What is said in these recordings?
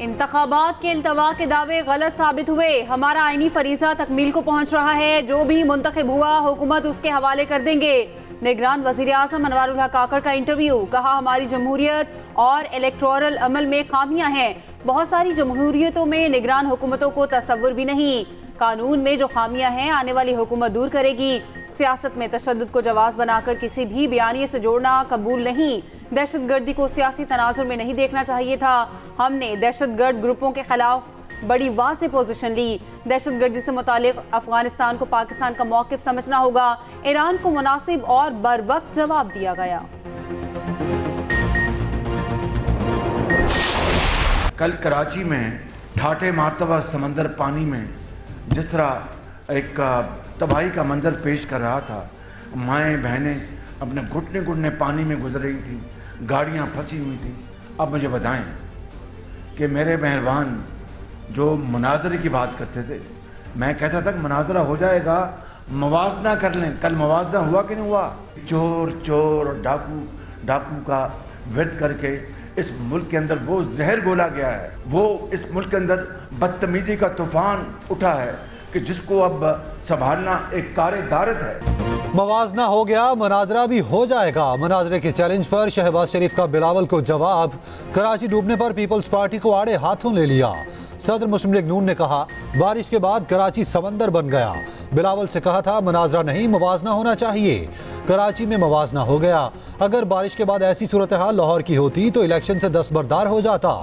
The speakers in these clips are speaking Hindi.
इंतखाबात के इल्तवा के दावे गलत साबित हुए। हमारा आईनी फरीजा तकमील को पहुंच रहा है। जो भी मुंतखब हुआ हुकूमत उसके हवाले कर देंगे। निगरान वज़ीर आज़म अनवारुल हक काकड़ का इंटरव्यू। कहा, हमारी जमहूरियत और इलेक्टोरल अमल में खामियां हैं। बहुत सारी जमहूरियतों में निगरान हुकूमतों को तसव्वुर भी नहीं। कानून में जो खामियां हैं आने वाली हुकूमत दूर करेगी। सियासत में तशद्दुद को जवाज़ बनाकर किसी भी बयानिए से जोड़ना कबूल नहीं। दहशत गर्दी को सियासी तनाजुर में नहीं देखना चाहिए था। हमने दहशत गर्द ग्रुपों के खिलाफ बड़ी वाज़ेह पोजीशन ली। दहशत गर्दी से मुतालिक अफगानिस्तान को पाकिस्तान का मौक़िफ़ समझना होगा। ईरान को मुनासिब और बरवक्त जवाब दिया गया। कल कराची में ठाटे मारतबा समंदर पानी में जिस तरह एक तबाही का मंजर पेश कर रहा था, माएँ बहनें अपने घुटने घुटने पानी में गुजर रही थी, गाड़ियाँ फंसी हुई थी। अब मुझे बताएं कि मेरे मेहरबान जो मुनाजरे की बात करते थे, मैं कहता था कि मुनाजरा हो जाएगा, मवाजना कर लें। कल मवाजना हुआ कि नहीं हुआ? चोर चोर और डाकू डाकू का विरद करके इस मुल्क के अंदर वो जहर घोला गया है, वो इस मुल्क के अंदर बदतमीजी का तूफान उठा है कि जिसको अब संभालना एक कारे दारत है। मवाजना हो गया, मनाजरा भी हो जाएगा। मनाजरे के चैलेंज पर शहबाज शरीफ का बिलावल को जवाब। कराची डूबने पर पीपल्स पार्टी को आड़े हाथों ले लिया। सदर मुस्लिम लीग नून ने कहा, बारिश के बाद कराची समंदर बन गया। बिलावल से कहा था मनाजरा नहीं मवाजना होना चाहिए। कराची में मवाजना हो गया। अगर बारिश के बाद ऐसी सूरत हाल लाहौर की होती तो इलेक्शन से दस्तबरदार हो जाता।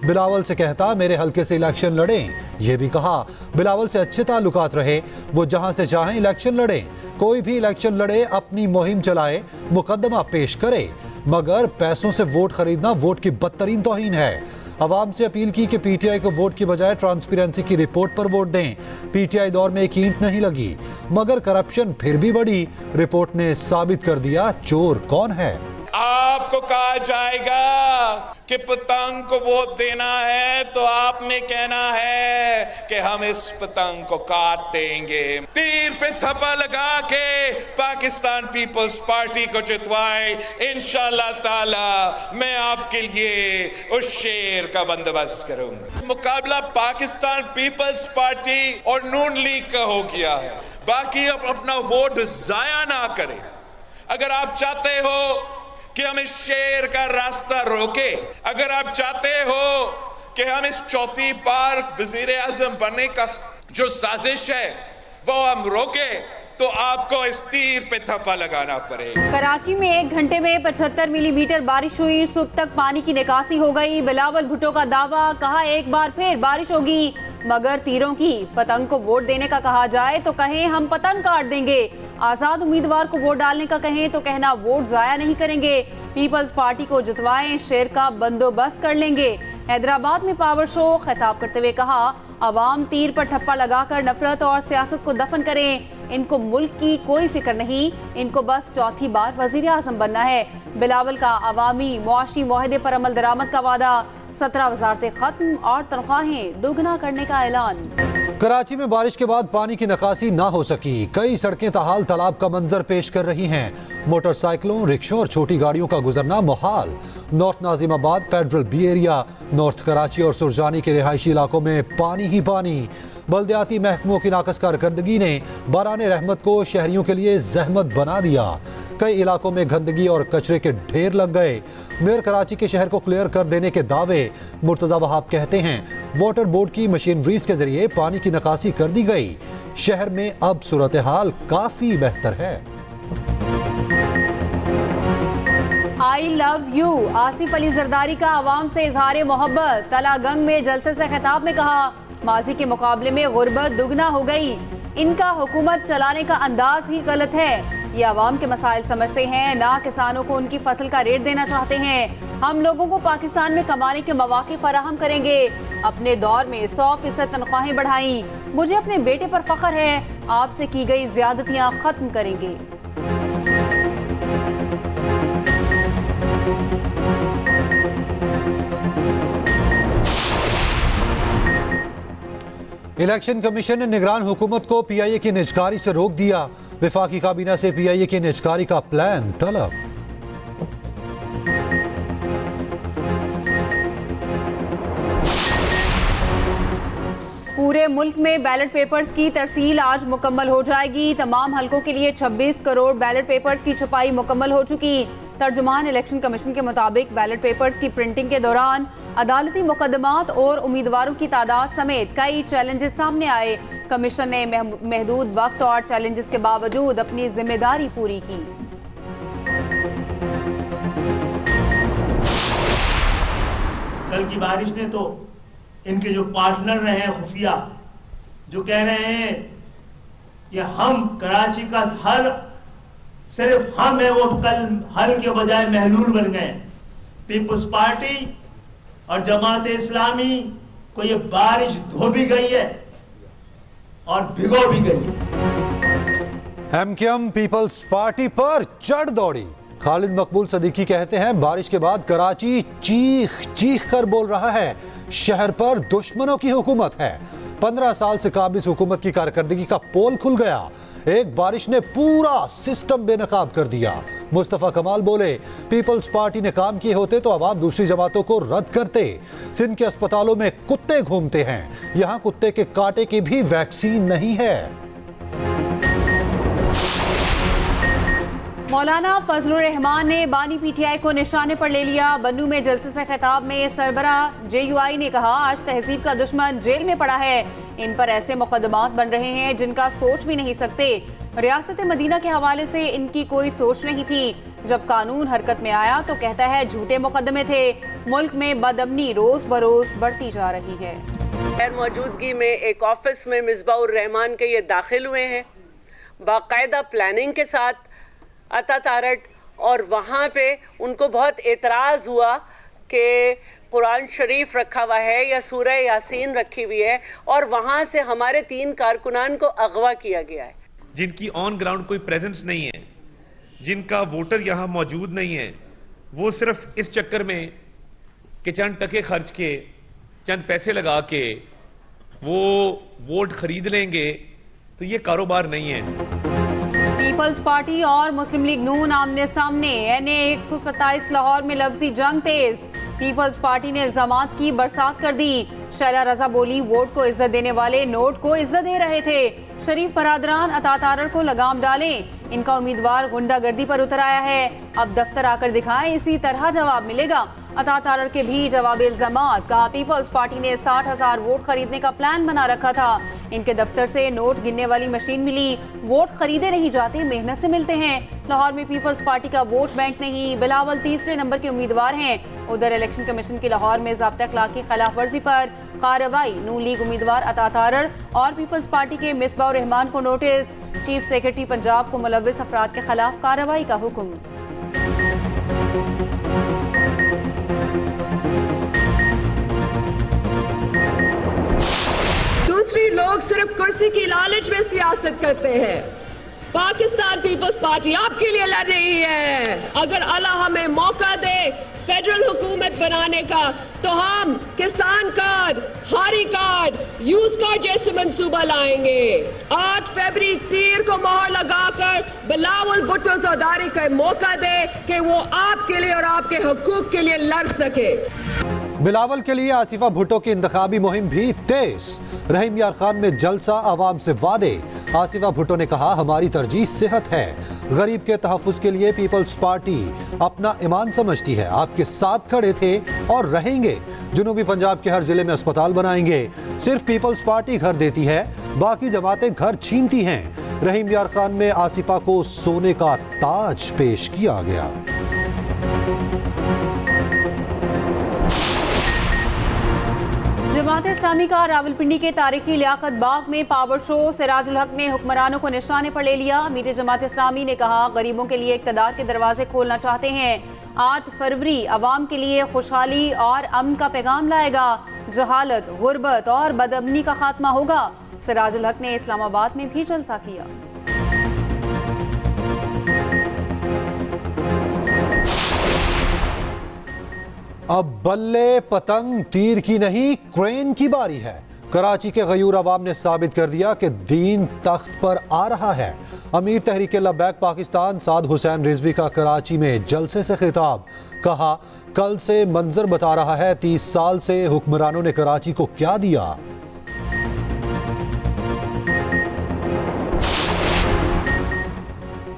बिलावल से कहता मेरे हल्के से इलेक्शन लड़ें। यह भी कहा बिलावल से अच्छे ताल्लुकात रहे, वो जहां से चाहें इलेक्शन लड़ें। कोई भी इलेक्शन लड़े, अपनी मुहिम चलाए, मुकदमा पेश करे, मगर पैसों से वोट खरीदना वोट की बदतरीन तौहीन है। अवाम से अपील की कि पीटीआई को वोट की बजाय ट्रांसपेरेंसी की रिपोर्ट पर वोट दें। पीटीआई दौर में एक ईंट नहीं लगी, मगर करप्शन फिर भी बढ़ी। रिपोर्ट ने साबित कर दिया चोर कौन है। आपको कहा जाएगा कि पतंग को वोट देना है तो आपने कहना है कि हम इस पतंग को काट देंगे। तीर पे थप्पा लगा के पाकिस्तान पीपल्स पार्टी को जितवाए। इंशाअल्लाह ताला मैं आपके लिए उस शेर का बंदोबस्त करूंगा। मुकाबला पाकिस्तान पीपल्स पार्टी और नून लीग का हो गया है। बाकी अब अपना वोट जाया ना करें। अगर आप चाहते हो कि हम इस शेर का रास्ता रोके, अगर आप चाहते हो कि हम इस चौथी बार वजीर आजम बनने का जो साजिश है वो हम रोके, तो आपको इस तीर पे थप्पा लगाना पड़ेगा। कराची में 1 घंटे में 75 मिलीमीटर बारिश हुई। सुबह तक पानी की निकासी हो गई। बिलावल भुट्टो का दावा। कहा एक बार फिर बारिश होगी, मगर तीरों की। पतंग को वोट देने का कहा जाए तो कहें हम पतंग काट देंगे। आजाद उम्मीदवार को वोट डालने का कहें तो कहना वोट जाया नहीं करेंगे। पीपल्स पार्टी को जितवाएं, शेर का बंदोबस्त कर लेंगे। हैदराबाद में पावर शो खिताब करते हुए कहा, अवाम तीर पर ठप्पा लगाकर नफरत और सियासत को दफन करें। इनको मुल्क की कोई फिक्र नहीं, इनको बस चौथी बार वजीर आजम बनना है। बिलावल का अवामी मुआशी मुआहदे पर अमल दरामद का वादा। 17 वजारतें खत्म और तनख्वाहें दोगुना करने का ऐलान। कराची में बारिश के बाद पानी की निकासी ना हो सकी। कई सड़कें ताहाल तालाब का मंजर पेश कर रही हैं। मोटरसाइकिलों, रिक्शों और छोटी गाड़ियों का गुजरना मुहाल। North Nazimabad, federal B area, north Karachi और सुरजानी के रिहायशी इलाकों में पानी ही पानी। बल्दियाती महकमों की नाकस कारकर्दगी ने बाराने रहमत को शहरियों के लिए जहमत बना दिया। कई इलाकों में गंदगी और कचरे के ढेर लग गए। मेयर कराची के शहर को क्लियर कर देने के दावे। मुर्तजा वहाब कहते हैं वाटर बोर्ड की मशीनरीज के जरिए पानी की निकासी कर दी गई। शहर में अब सूरत हाल काफी बेहतर है। I love you. Asif Ali Zardari का आवाम से इजहार मोहब्बत। तलागंग में जलसे से खिताब में कहा, माजी के मुकाबले में गुर्बत दुगना हो गई। इनका हुकूमत चलाने का अंदाज ही गलत है। ये आवाम के मसाइल समझते हैं, ना किसानों को उनकी फसल का रेट देना चाहते हैं। हम लोगों को पाकिस्तान में कमाने के मौके फराहम करेंगे। अपने दौर में 100% तनख्वाहें बढ़ाई। मुझे अपने बेटे पर फख्र है। आपसे की गई ज्यादतियां खत्म करेंगे। इलेक्शन कमीशन ने निगरान हुकूमत को पीआईए की निजकारी से रोक दिया। विफाकी काबीना से पीआईए की निजकारी का प्लान तलब। पूरे मुल्क में बैलेट पेपर्स की तरसील आज मुकम्मल हो जाएगी। तमाम हलकों के लिए 26 करोड़ बैलेट पेपर्स की छपाई मुकम्मल हो चुकी। तर्जुमान इलेक्शन कमीशन के मुताबिक बैलेट पेपर्स की प्रिंटिंग के दौरान अदालती मुकदमात और उम्मीदवारों की तादाद समेत कई चैलेंजेस सामने आए। कमीशन ने महदूद वक्त और चैलेंजेस के बावजूद अपनी जिम्मेदारी पूरी की। कल की बारिश ने तो इनके जो पार्टनर रहे हैं खुफिया, जो कह रहे हैं कि हम कराची का हर सिर्फ हम है, वो कल हल के बजाय महलूल बन गए। पीपुल्स पार्टी और जमात इस्लामी को ये बारिश धो भी गई है और भिगो भी गई है। एमकेएम पीपल्स पार्टी पर चढ़ दौड़ी। खालिद मकबूल सदीकी कहते हैं, बारिश के बाद कराची चीख चीख कर बोल रहा है, शहर पर दुश्मनों की हुकूमत है। 15 साल से काबिज हुकूमत की कारकर्दगी का पोल खुल गया। एक बारिश ने पूरा सिस्टम बेनकाब कर दिया। मुस्तफा कमाल बोले, पीपल्स पार्टी ने काम किए होते तो अवाम दूसरी जमातों को रद्द करते। सिंध के अस्पतालों में कुत्ते घूमते हैं, यहां कुत्ते के कांटे की भी वैक्सीन नहीं है। मौलाना फजलुर रहमान ने बानी पीटीआई को निशाने पर ले लिया। बन्नू में जलसे से खिताब में सरबरा जेयूआई ने कहा, आज तहजीब का दुश्मन जेल में पड़ा है। इन पर ऐसे मुकदमात बन रहे हैं जिनका सोच भी नहीं सकते। रियासत मदीना के हवाले से इनकी कोई सोच नहीं थी। जब कानून हरकत में आया तो कहता है झूठे मुकदमे थे। मुल्क में बदअमनी रोज बरोज बढ़ती जा रही है। गैर मौजूदगी में एक ऑफिस में मिसबाउर रहमान के ये दाखिल हुए हैं, बाकायदा प्लानिंग के साथ अता तारट, और वहाँ पे उनको बहुत एतराज़ हुआ कि कुरान शरीफ रखा हुआ है या सूरह यासीन रखी हुई है, और वहाँ से हमारे 3 कारकुनान को अगवा किया गया है। जिनकी ऑन ग्राउंड कोई प्रेजेंस नहीं है, जिनका वोटर यहाँ मौजूद नहीं है, वो सिर्फ इस चक्कर में कि चंद टके खर्च के, चंद पैसे लगा के वो वोट खरीद लेंगे, तो ये कारोबार नहीं है। पीपल्स पार्टी और मुस्लिम लीग नून आमने सामने। एनए 127 लाहौर में लफ्जी जंग तेज। पीपल्स पार्टी ने इल्जामात की बरसात कर दी। शैला रजा बोली, वोट को इज्जत देने वाले नोट को इज्जत दे रहे थे। शरीफ बरादरान अता तारड़ को लगाम डालें, इनका उम्मीदवार गुंडागर्दी पर उतर आया है। अब दफ्तर आकर दिखाएं, इसी तरह जवाब मिलेगा। अता तारड़ के भी जवाब इल्जामात। कहा, पीपल्स पार्टी ने 60,000 वोट खरीदने का प्लान बना रखा था। इनके दफ्तर से नोट गिनने वाली मशीन मिली। वोट खरीदे नहीं जाते, मेहनत से मिलते हैं। लाहौर में पीपल्स पार्टी का वोट बैंक नहीं। बिलावल तीसरे नंबर के उम्मीदवार हैं। उधर इलेक्शन कमीशन की लाहौर में ज़ाब्ता अखलाक की खिलाफ वर्जी पर कार्रवाई। नून लीग उम्मीदवार अता तारड़ और पीपल्स पार्टी के मिसबाउर रहमान को नोटिस। चीफ सेक्रेटरी पंजाब को मुलव्विस अफराद के खिलाफ कार्रवाई का हुक्म। दूसरी लोग सिर्फ कुर्सी की लालच में सियासत करते हैं। पाकिस्तान पीपल्स पार्टी आपके लिए लड़ रही है। अगर अल्लाह हमें मौका दे फेडरल हुकूमत बनाने का, तो हम किसान कार्ड, हारी कार्ड, यूथ कार्ड जैसे मंसूबा लाएंगे। 8 फरवरी तीर को मोहर लगाकर बिलावल भुट्टो ज़रदारी को मौका दे कि वो आपके लिए और आपके हुकूक के लिए लड़ सके। बिलावल के लिए आसिफा भुट्टो की इंतखाबी मुहिम भी तेज। रहीम यार खान में जलसा, आवाम से वादे। आसिफा भुट्टो ने कहा, हमारी तरजीह सेहत है। गरीब के तहफ़्फ़ुज़ के लिए पीपल्स पार्टी अपना ईमान समझती है। आपके साथ खड़े थे और रहेंगे। जनूबी पंजाब के हर जिले में अस्पताल बनाएंगे। सिर्फ पीपल्स पार्टी घर देती है, बाकी जमातें घर छीनती हैं। रहीम यार खान में आसिफा को सोने का ताज पेश किया गया। जमात इस्लामी का रावलपिंडी के तारीखी लियाकत बाग में पावर शो। सिराजुल हक ने हुक्मरानों को निशाने पर ले लिया। मीर जमात इस्लामी ने कहा, गरीबों के लिए इक़्तिदार के दरवाजे खोलना चाहते हैं। 8 फरवरी अवाम के लिए खुशहाली और अमन का पैगाम लाएगा। जहालत, गुर्बत और बदअमनी का खात्मा होगा। सिराजुल हक ने इस्लामाबाद में भी जलसा किया। अब बल्ले पतंग तीर की नहीं, क्रेन की बारी है। कराची के गयूर अवाम ने साबित कर दिया कि दीन तख्त पर आ रहा है। अमीर तहरीक लब्बैक पाकिस्तान साद हुसैन रिजवी का कराची में जलसे से खिताब। कहा, कल से मंजर बता रहा है 30 साल से हुक्मरानों ने कराची को क्या दिया।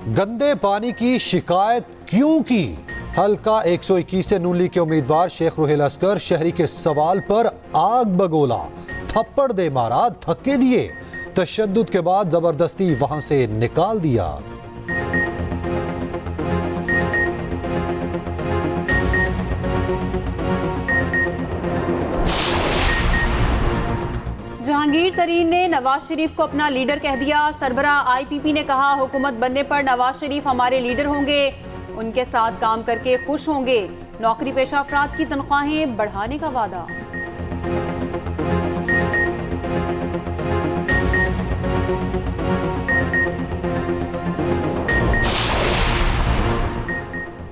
गंदे पानी की शिकायत क्यों की? हल्का 121 से नून लीग के उम्मीदवार शेख रुहेल असगर शहरी के सवाल पर आग बगोला, थप्पड़ दे मारा, धक्के दिए, तशद्दुद के बाद जबरदस्ती वहां से निकाल दिया। जहांगीर तरीन ने नवाज शरीफ को अपना लीडर कह दिया। सरबराह आईपीपी ने कहा, हुकूमत बनने पर नवाज शरीफ हमारे लीडर होंगे, उनके साथ काम करके खुश होंगे। नौकरी पेशा अफराद की तनख्वाहें बढ़ाने का वादा।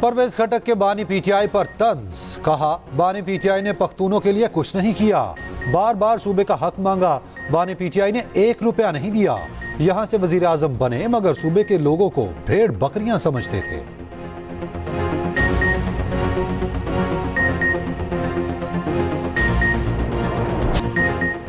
परवेज खटक के बानी पीटीआई पर तंज, कहा बानी पीटीआई ने पख्तूनों के लिए कुछ नहीं किया, बार बार सूबे का हक मांगा, बानी पीटीआई ने 1 रुपया नहीं दिया। यहां से वजीर आजम बने मगर सूबे के लोगों को भेड़ बकरियां समझते थे।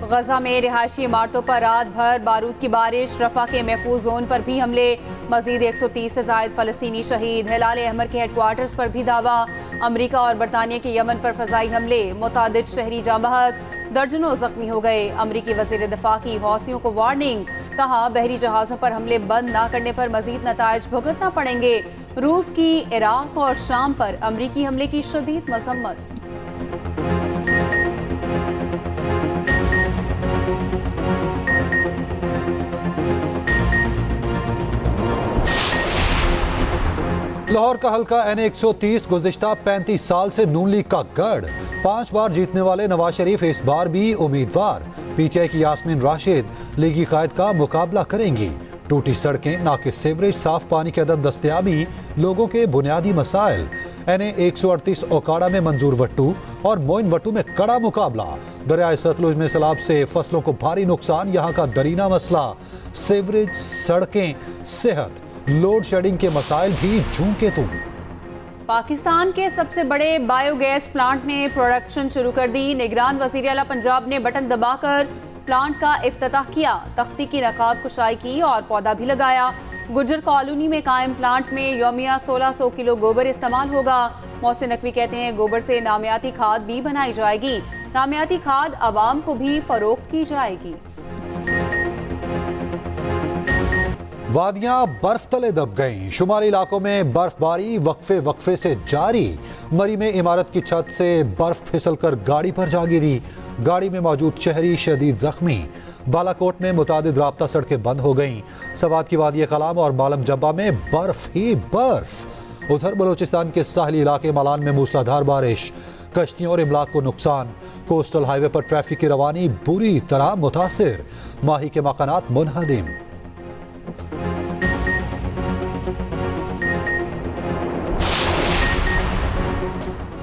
गजा में रिहायशी इमारतों पर रात भर बारूद की बारिश, रफा के महफूज जोन पर भी हमले, मजीद 130 से जायद फलस्तीनी शहीद। हिलाल अहमर के हेडक्वार्टर्स पर भी दावा, अमरीका और बरतानिया के यमन पर फजाई हमले, मुतादिद शहरी जाँ बहक, दर्जनों जख्मी हो गए। अमरीकी वजीर दिफा की हौसियों को वार्निंग, कहा बहरी जहाज़ों पर हमले बंद न करने पर मजीद नताइज भुगतना पड़ेंगे। रूस की इराक और शाम पर अमरीकी हमले की शदीद मजम्मत। लाहौर का हल्का N130 गुज़िश्ता 35 साल से नून लीग का गढ़, 5 बार जीतने वाले नवाज शरीफ इस बार भी उम्मीदवार। पीटीआई की यास्मीन राशिद लीगी कायद का मुकाबला करेंगी। टूटी सड़कें, नाके सीवरेज, साफ पानी की अदम दस्तयाबी लोगों के बुनियादी मसाइल। NA138 ओकाड़ा में मंजूर वट्टू और मोइन वट्टू में कड़ा मुकाबला। दरियाए सतलुज में सैलाब से फसलों को भारी नुकसान, यहाँ का दरीना मसला। सीवरेज, सड़कें, सेहत, लोड शेडिंग के मसाइल भी झूम तुम। पाकिस्तान के सबसे बड़े बायोगैस प्लांट ने प्रोडक्शन शुरू कर दी। निगरान वज़ीर आला पंजाब ने बटन दबाकर प्लांट का इफ्तिताह किया, तख्ती की नकाब कुशाई की और पौधा भी लगाया। गुज्जर कॉलोनी में कायम प्लांट में यौमिया 1600 किलो गोबर इस्तेमाल होगा। मोहसिन नकवी कहते हैं गोबर से नामियाती खाद भी बनाई जाएगी। नामियाती खाद आवाम को भी फरोख्त की जाएगी। वादियां बर्फ तले दब गईं, शुमाली इलाकों में बर्फबारी वक्फे से जारी। मरी में इमारत की छत से बर्फ फिसलकर गाड़ी पर जा गिरी, गाड़ी में मौजूद शहरी शदीद जख्मी। बालाकोट में मुतादिद राब्ता सड़कें बंद हो गईं। सवात की वादी कलाम और बालम जब्बा में बर्फ ही बर्फ। उधर बलोचिस्तान के साहली इलाके मलान में मूसलाधार बारिश, कश्तियों और इमलाक को नुकसान। कोस्टल हाईवे पर ट्रैफिक की रवानी बुरी तरह मुतासिर, माही के मकानात मुनहदिम।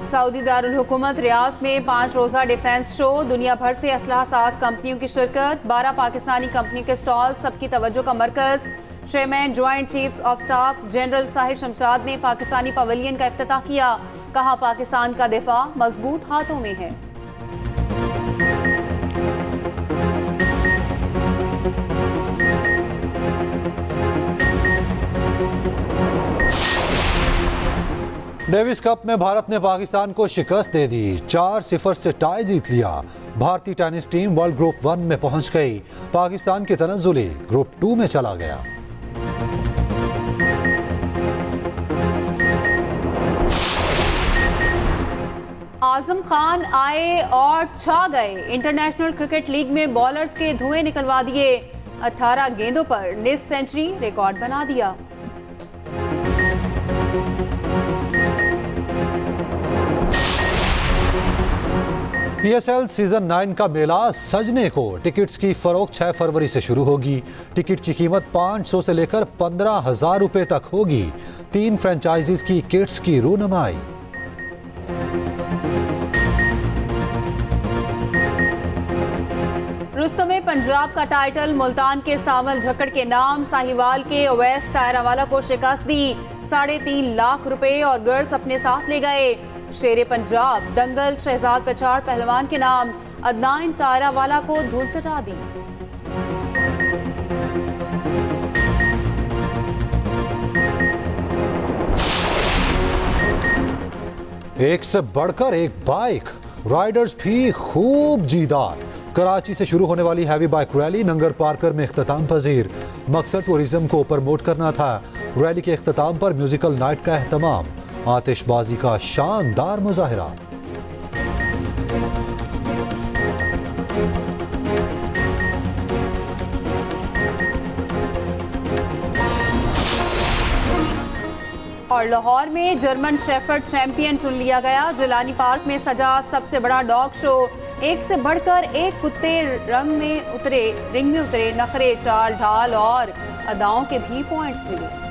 सऊदी दारुल हुकूमत रियाज में 5 रोज़ा डिफेंस शो, दुनिया भर से असलहा साज कंपनियों की शिरकत। 12 पाकिस्तानी कंपनियों के स्टॉल सबकी तवज्जो का मरकज। Chairman joint chiefs of staff general Sahir Shamshad ने पाकिस्तानी पवेलियन का इफ्तिताह किया, कहा पाकिस्तान का दिफा मजबूत हाथों में है। डेविस कप में भारत ने पाकिस्तान को शिकस्त दे दी, 4-0 से टाई जीत लिया। भारतीय टेनिस टीम वर्ल्ड ग्रुप 1 में पहुंच गई, पाकिस्तान की तनज़्ज़ुली ग्रुप 2 में चला गया। आजम खान आए और छा गए, इंटरनेशनल क्रिकेट लीग में बॉलर्स के धुएं निकलवा दिए। 18 गेंदों पर निस्फ सेंचुरी रिकॉर्ड बना दिया। PSL सीजन 9 का मेला सजने को, टिकट्स की फरोख्त 6 फरवरी से शुरू होगी। टिकट की कीमत 500 से लेकर 15,000 रुपए तक होगी। 3 फ्रेंचाइजीज की किट्स की रूनुमाई। रुस्तमे पंजाब का टाइटल मुल्तान के सावल झक्कड़ के नाम, साहिवाल के ओवैस टायरावाला को शिकस्त दी। 3.5 लाख रुपए और गर्स अपने साथ ले गए। शेरे पंजाब दंगल शहजाद पचाड़ पहलवान के नाम, अदनान टायरावाला को धूल चटा दी। एक से बढ़कर एक बाइक, राइडर्स भी खूब जीदार। कराची से शुरू होने वाली हैवी बाइक रैली नंगर पार्कर में इख्तिताम पजीर। मकसद टूरिज्म को प्रमोट करना था। रैली के इख्तिताम पर म्यूजिकल नाइट का एहतमाम, आतिशबाजी का शानदार मुजाहिरा। और लाहौर में जर्मन शेफर्ड चैंपियन चुन लिया गया। जिलानी पार्क में सजा सबसे बड़ा डॉग शो। एक से बढ़कर एक कुत्ते रिंग में उतरे, नखरे, चाल ढाल और अदाओं के भी पॉइंट्स मिले।